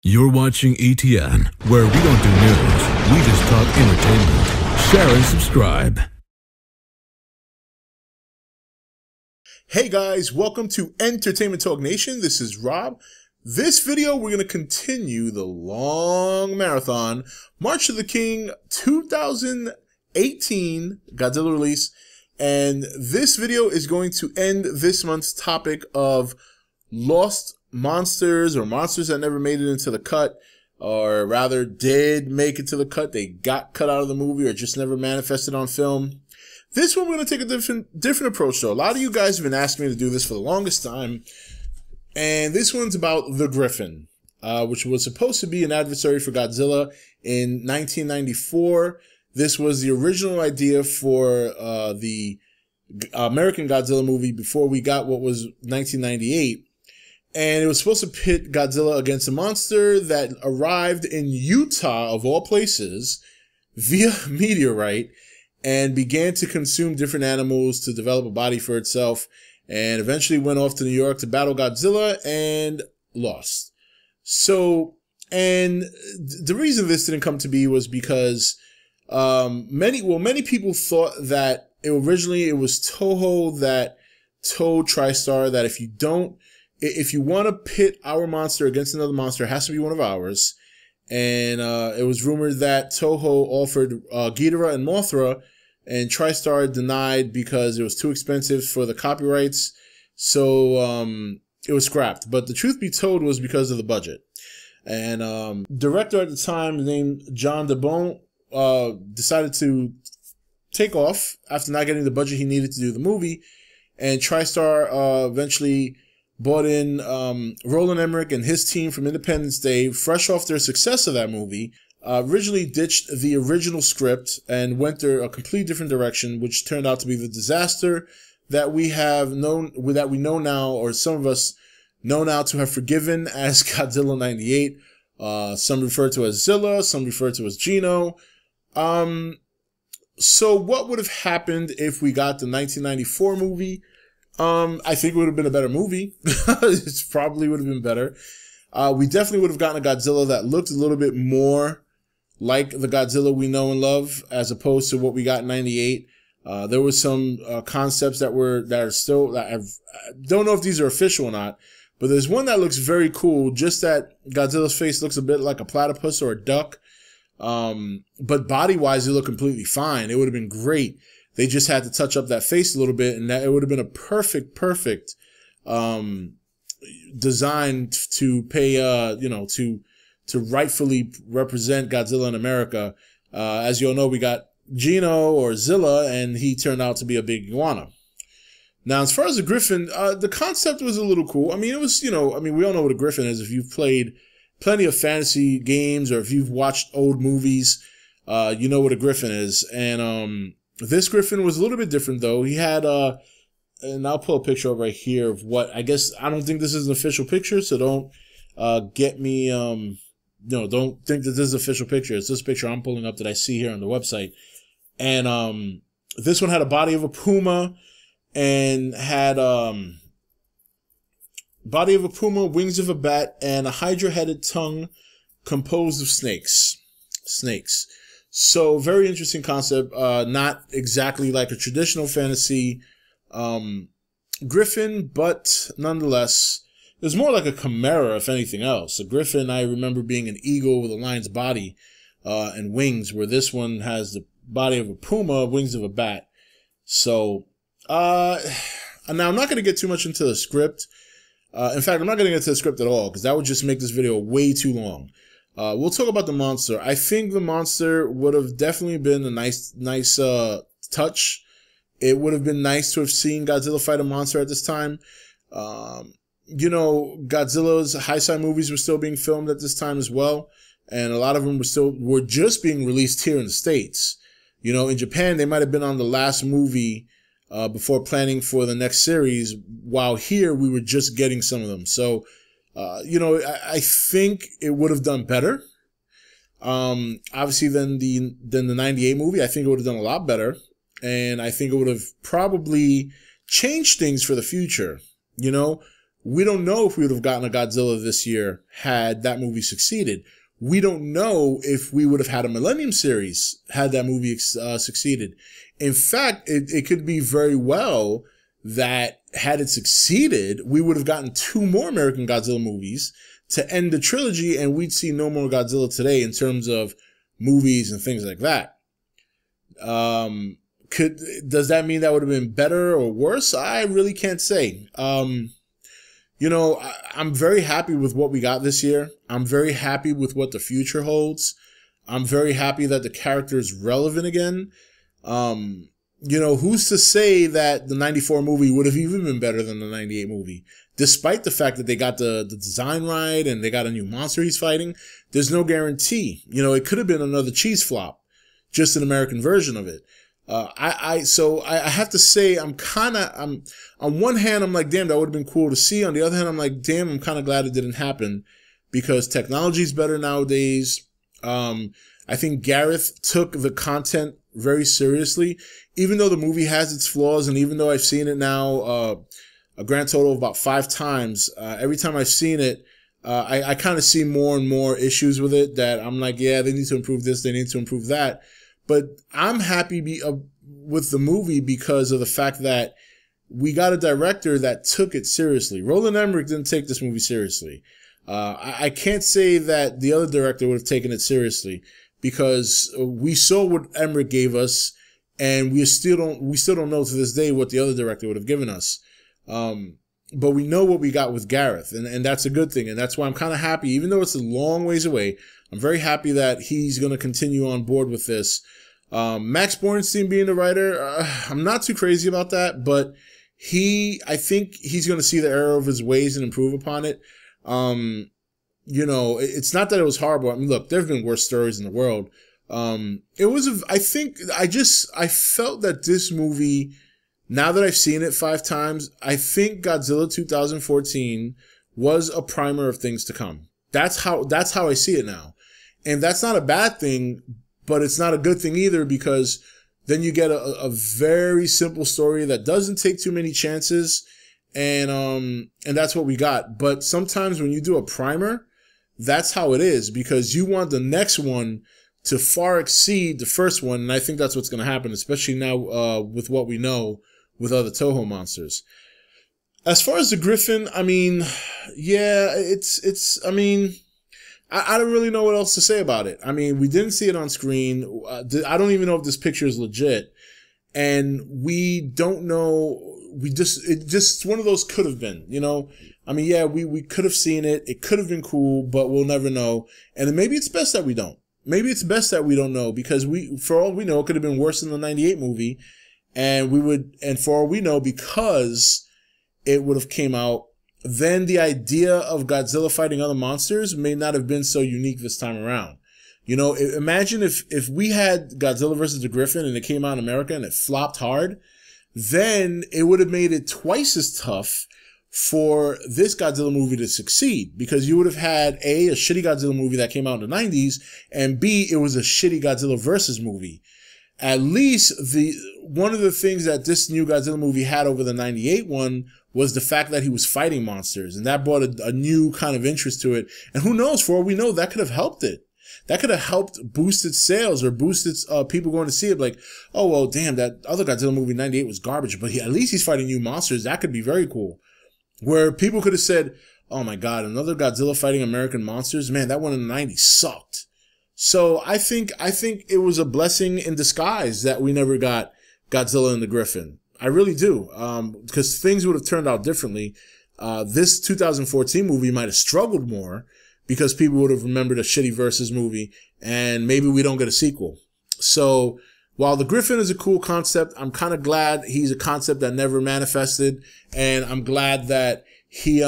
You're watching E.T.N, where we don't do news, we just talk entertainment. Share and subscribe. Hey guys, welcome to Entertainment Talk Nation. This is Rob. This video, we're going to continue the long marathon, March of the King 2018 Godzilla release. And this video is going to end this month's topic of lost monsters or monsters that never made it into the cut, or rather did make it to the cut. They got cut out of the movie or just never manifested on film. This one, we're going to take a different approach though. A lot of you guys have been asking me to do this for the longest time. And this one's about the Gryphon, which was supposed to be an adversary for Godzilla in 1994. This was the original idea for the American Godzilla movie before we got what was 1998. And it was supposed to pit Godzilla against a monster that arrived in Utah, of all places, via meteorite, and began to consume different animals to develop a body for itself, and eventually went off to New York to battle Godzilla and lost. So, and the reason this didn't come to be was because many people thought that originally it was Toho that told TriStar that if you want to pit our monster against another monster, it has to be one of ours. And it was rumored that Toho offered Ghidorah and Mothra, and TriStar denied because it was too expensive for the copyrights. So it was scrapped. But the truth be told was because of the budget. And director at the time named John DeBone decided to take off after not getting the budget he needed to do the movie. And TriStar eventually brought in Roland Emmerich and his team from Independence Day, fresh off their success of that movie. Originally ditched the original script and went a completely different direction, which turned out to be the disaster that we know now, or some of us know now to have forgiven as Godzilla 98. Some refer to as Zilla, some refer to as Gino. So what would have happened if we got the 1994 movie? I think it would have been a better movie. It probably would have been better. We definitely would have gotten a Godzilla that looked a little bit more like the Godzilla we know and love, as opposed to what we got in 98. There was some concepts that are still, I don't know if these are official or not, but there's one that looks very cool. Just that Godzilla's face looks a bit like a platypus or a duck. But body-wise, it looked completely fine. It would have been great. They just had to touch up that face a little bit, and that it would have been a perfect design to pay, to rightfully represent Godzilla in America. As you all know, we got Gino or Zilla, and he turned out to be a big iguana. Now, as far as the Gryphon, the concept was a little cool. I mean, it was, we all know what a Gryphon is. If you've played plenty of fantasy games or if you've watched old movies, you know what a Gryphon is. And this Gryphon was a little bit different, though. He had, and I'll pull a picture up right here of what, I don't think this is an official picture, so don't get me, don't think that this is an official picture. It's this picture I'm pulling up that I see here on the website. And this one had a body of a puma and had body of a puma, wings of a bat, and a hydra-headed tongue composed of snakes. So very interesting concept. Not exactly like a traditional fantasy Gryphon, but nonetheless, it was more like a chimera, if anything else. A Gryphon, I remember being an eagle with a lion's body and wings, where this one has the body of a puma, wings of a bat. So, now I'm not going to get too much into the script. In fact, I'm not going to get into the script at all, because that would just make this video way too long. We'll talk about the monster. I think the monster would have definitely been a nice touch. It would have been nice to have seen Godzilla fight a monster at this time. Godzilla's Heisei movies were still being filmed at this time as well, and a lot of them were just being released here in the States. In Japan, they might have been on the last movie before planning for the next series, while here we were just getting some of them. So, I think it would have done better. Obviously than the 98 movie. I think it would have done a lot better. And I think it would have probably changed things for the future. We don't know if we would have gotten a Godzilla this year had that movie succeeded. We don't know if we would have had a Millennium series had that movie succeeded. In fact, it could be very well that had it succeeded, we would have gotten 2 more American Godzilla movies to end the trilogy, and we'd see no more Godzilla today in terms of movies and things like that. Does that mean that would have been better or worse? I really can't say. You know, I'm very happy with what we got this year. I'm very happy with what the future holds. I'm very happy that the character is relevant again. You know, who's to say that the 94 movie would have even been better than the 98 movie? Despite the fact that they got the design right and they got a new monster he's fighting, there's no guarantee. You know, it could have been another cheese flop, just an American version of it. So I have to say, I'm on one hand, I'm like, damn, that would have been cool to see. On the other hand, I'm like, damn, I'm kind of glad it didn't happen because technology's better nowadays. I think Gareth took the content very seriously, even though the movie has its flaws. And even though I've seen it now, a grand total of about 5 times, every time I've seen it, I kind of see more and more issues with it that I'm like, yeah, they need to improve this. They need to improve that. But I'm happy with the movie because of the fact that we got a director that took it seriously. Roland Emmerich didn't take this movie seriously. I can't say that the other director would have taken it seriously because we saw what Emmerich gave us, and we still don't know to this day what the other director would have given us. But we know what we got with Gareth, and that's a good thing. And that's why I'm kind of happy, even though it's a long ways away. I'm very happy that he's going to continue on board with this. Max Borenstein being the writer, I'm not too crazy about that, but I think he's going to see the error of his ways and improve upon it. You know, it's not that it was horrible. I mean, look, there have been worse stories in the world. I felt that this movie, now that I've seen it 5 times, I think Godzilla 2014 was a primer of things to come. That's how I see it now. And that's not a bad thing, but it's not a good thing either, because then you get a very simple story that doesn't take too many chances. And that's what we got. But sometimes when you do a primer, that's how it is, because you want the next one to far exceed the first one. And I think that's what's going to happen, especially now, with what we know with other Toho monsters. As far as the Gryphon, I mean, yeah, I mean, I don't really know what else to say about it. I mean, we didn't see it on screen. I don't even know if this picture is legit. And we don't know. It's one of those could have been, you know? I mean, yeah, we could have seen it. It could have been cool, but we'll never know. And maybe it's best that we don't. Maybe it's best that we don't know, because for all we know, it could have been worse than the 98 movie. And for all we know, because it would have came out, then the idea of Godzilla fighting other monsters may not have been so unique this time around. You know, imagine if we had Godzilla versus the Gryphon and it came out in America and it flopped hard, then it would have made it twice as tough for this Godzilla movie to succeed, because you would have had a shitty Godzilla movie that came out in the 90s, and B, it was a shitty Godzilla versus movie. At least one of the things that this new Godzilla movie had over the 98 one was the fact that he was fighting monsters, and that brought a new kind of interest to it. And who knows, for all we know, that could have helped it. That could have helped boost its sales or boost its people going to see it. Like, oh, well, damn, that other Godzilla movie 98 was garbage, but at least he's fighting new monsters. That could be very cool. Where people could have said, oh my God, another Godzilla fighting American monsters? Man, that one in the 90s sucked. So I think it was a blessing in disguise that we never got Godzilla and the Gryphon. I really do. Because things would have turned out differently. This 2014 movie might have struggled more because people would have remembered a shitty Versus movie, and maybe we don't get a sequel. So while the Gryphon is a cool concept, I'm kind of glad he's a concept that never manifested, and I'm glad that he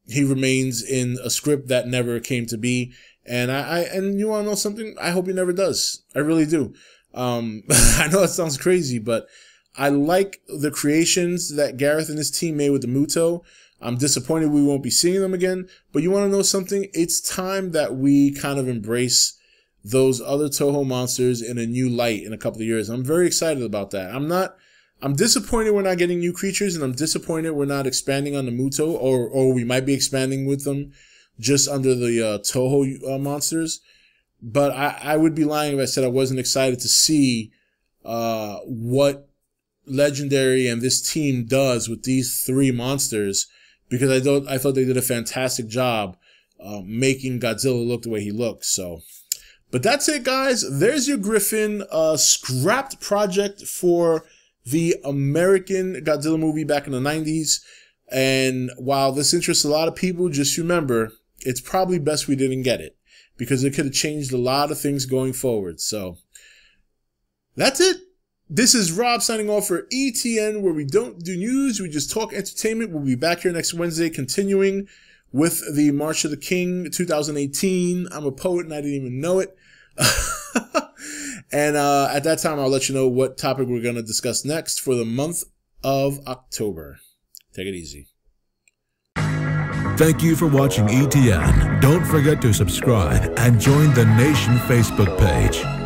remains in a script that never came to be. And and you want to know something? I hope he never does. I really do. I know that sounds crazy, but I like the creations that Gareth and his team made with the Muto. I'm disappointed we won't be seeing them again, but you want to know something? It's time that we kind of embrace those other Toho monsters in a new light in a couple of years. I'm very excited about that. I'm I'm disappointed we're not getting new creatures, and I'm disappointed we're not expanding on the Muto, or we might be expanding with them just under the Toho monsters. But I would be lying if I said I wasn't excited to see what Legendary and this team does with these 3 monsters, because I thought they did a fantastic job making Godzilla look the way he looks. So, but that's it, guys. There's your Gryphon scrapped project for the American Godzilla movie back in the 90s. And while this interests a lot of people, just remember, it's probably best we didn't get it, because it could have changed a lot of things going forward. So that's it. This is Rob signing off for E.T.N, where we don't do news, we just talk entertainment. We'll be back here next Wednesday, continuing with the March of the King 2018. I'm a poet and I didn't even know it. And at that time, I'll let you know what topic we're going to discuss next for the month of October. Take it easy. Thank you for watching E.T.N. Don't forget to subscribe and join the Nation Facebook page.